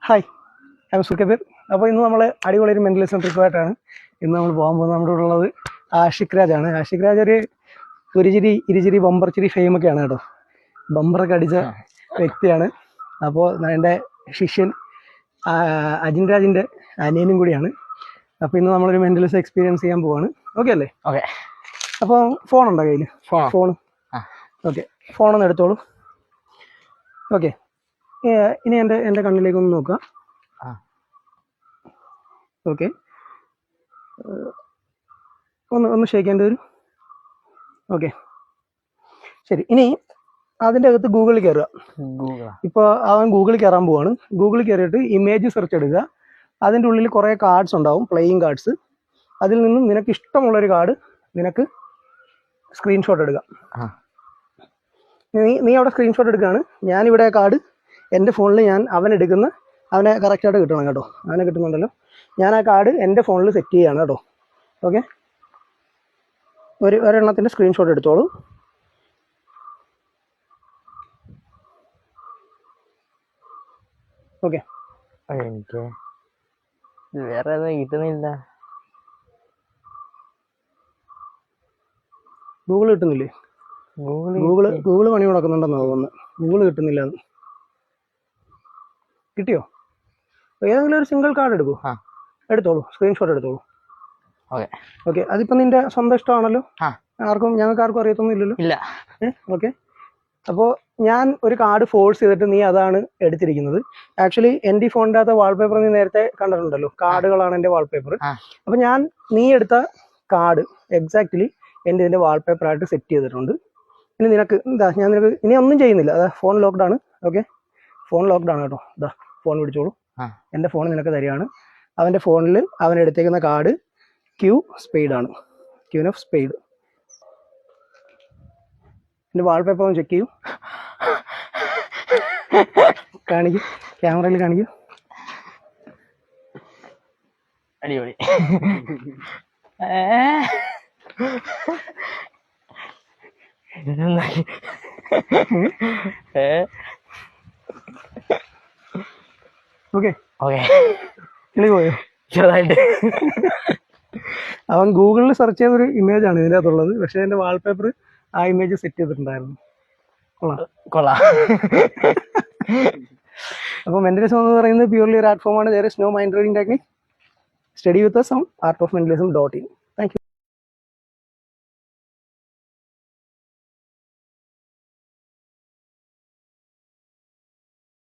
Hi I M സുൽക്കബീർ. അപ്പോൾ ഇന്ന് നമ്മൾ അടിപൊളി ഒരു മെൻ്റലിസം ട്രിപ്പായിട്ടാണ് ഇന്ന് നമ്മൾ പോകാൻ പോകുന്നത്. നമ്മുടെ കൂടെ ഉള്ളത് ആഷിഖ് രാജാണ്. ആഷിഖ് രാജ് ഒരു ചിരി ഇരുചിരി ബമ്പർ ചിരി ഫെയിമൊക്കെയാണ് കേട്ടോ. ബമ്പറൊക്കെ അടിച്ച വ്യക്തിയാണ്. അപ്പോൾ എൻ്റെ ശിഷ്യൻ അജിൻ രാജിൻ്റെ അനിയനും കൂടിയാണ്. അപ്പോൾ ഇന്ന് നമ്മളൊരു മെൻ്റലിസം എക്സ്പീരിയൻസ് ചെയ്യാൻ പോവാണ്. ഓക്കെ അല്ലേ? ഓക്കെ. അപ്പോൾ ഫോണുണ്ടോ കയ്യിൽ? ഫോൺ ഓക്കെ, ഫോണൊന്ന് എടുത്തോളൂ. ഓക്കെ, ഇനി എൻ്റെ കണ്ണിലേക്കൊന്ന് നോക്കുക. ഓക്കെ, ഒന്ന് ഷേക്കേണ്ടി വരും. ഓക്കെ, ശരി. ഇനി അതിൻ്റെ അകത്ത് ഗൂഗിളിൽ കയറുക. ഇപ്പോൾ അവൻ ഗൂഗിളിൽ കയറാൻ പോവാണ്. ഗൂഗിളിൽ കയറിയിട്ട് ഇമേജ് സെർച്ച് എടുക്കുക. അതിൻ്റെ ഉള്ളിൽ കുറേ കാർഡ്സ് ഉണ്ടാവും, പ്ലേയിങ് കാർഡ്സ്. അതിൽ നിന്നും നിനക്ക് ഇഷ്ടമുള്ളൊരു കാർഡ് നിനക്ക് സ്ക്രീൻഷോട്ട് എടുക്കുക. നീ അവിടെ സ്ക്രീൻഷോട്ട് എടുക്കുകയാണ്. ഞാനിവിടെ കാർഡ് എൻ്റെ ഫോണിൽ അവനെ കറക്റ്റായിട്ട് കിട്ടണം കേട്ടോ. അവനെ കിട്ടുന്നുണ്ടല്ലോ. ഞാൻ ആ കാർഡ് എൻ്റെ ഫോണിൽ സെറ്റ് ചെയ്യുകയാണ് കേട്ടോ. ഓക്കെ, ഒരെണ്ണത്തിൻ്റെ സ്ക്രീൻഷോട്ട് എടുത്തോളൂ. ഓക്കെ, എനിക്ക് വേറെ കിട്ടുന്നില്ല. ഗൂഗിൾ കിട്ടുന്നില്ലേ? ഗൂഗിൾ പണി മുടക്കുന്നുണ്ടെന്ന് തോന്നുന്നു. ഗൂഗിൾ കിട്ടുന്നില്ല. കിട്ടിയോ? ഏതെങ്കിലും ഒരു സിംഗിൾ കാർഡ് എടുത്തോളൂ, സ്ക്രീൻഷോട്ട് എടുത്തോളൂ. ഓക്കെ, അതിപ്പോൾ നിന്റെ സ്വന്തം ഇഷ്ടമാണല്ലോ. ഞങ്ങൾക്ക് ആർക്കും അറിയത്തൊന്നും ഇല്ലല്ലോ. ഓക്കെ, അപ്പോൾ ഞാൻ ഒരു കാർഡ് ഫോഴ്സ് ചെയ്തിട്ട് നീ അതാണ് എടുത്തിരിക്കുന്നത്. ആക്ച്വലി എൻ്റെ ഈ ഫോണിൻ്റെ അകത്ത് വാൾപേപ്പർ നീ നേരത്തെ കണ്ടിട്ടുണ്ടല്ലോ. കാർഡുകളാണ് എൻ്റെ വാൾപേപ്പർ. അപ്പോൾ നീ എടുത്ത കാർഡ് എക്സാക്ട്ലി എൻ്റെ ഇതിൻ്റെ വാൾപേപ്പറായിട്ട് സെറ്റ് ചെയ്തിട്ടുണ്ട്. ഇനി നിനക്ക് ഇനി ഒന്നും ചെയ്യുന്നില്ല. അതാ ഫോൺ ലോക്ക്ഡാണ്. ഓക്കെ, ഫോൺ ലോക്ക്ഡാണ് കേട്ടോ. ഇതാ ഫോൺ പിടിച്ചോളൂ. എൻ്റെ ഫോൺ നിനക്ക് തരികയാണ്. അവൻ്റെ ഫോണിൽ അവൻ എടുത്തേക്കുന്ന കാർഡ് ക്യൂ സ്പെയ്ഡാണ്. Queen of spade. എൻ്റെ വാൾപേപ്പർ ഒന്ന് ചെക്ക് ചെയ്യൂ. കാണിക്കൂ, ക്യാമറയിൽ കാണിക്കൂ. അടിപൊളി. ഓക്കെ, കിളി പോയോ? ചെറുതായിട്ട്. അവൻ ഗൂഗിളിൽ സെർച്ച് ചെയ്തൊരു ഇമേജാണ് ഇതിൻ്റെ അകത്തുള്ളത്. പക്ഷേ എൻ്റെ വാൾപേപ്പർ ആ ഇമേജ് സെറ്റ് ചെയ്തിട്ടുണ്ടായിരുന്നു. കൊള്ളാം. അപ്പോൾ മെൻ്റലിസം എന്ന് പറയുന്നത് പ്യൂർലി ഒരു ആർട്ട് ഫോമാണ്. There is no mind reading technique. Study with some art of mentalism .in. Thank U.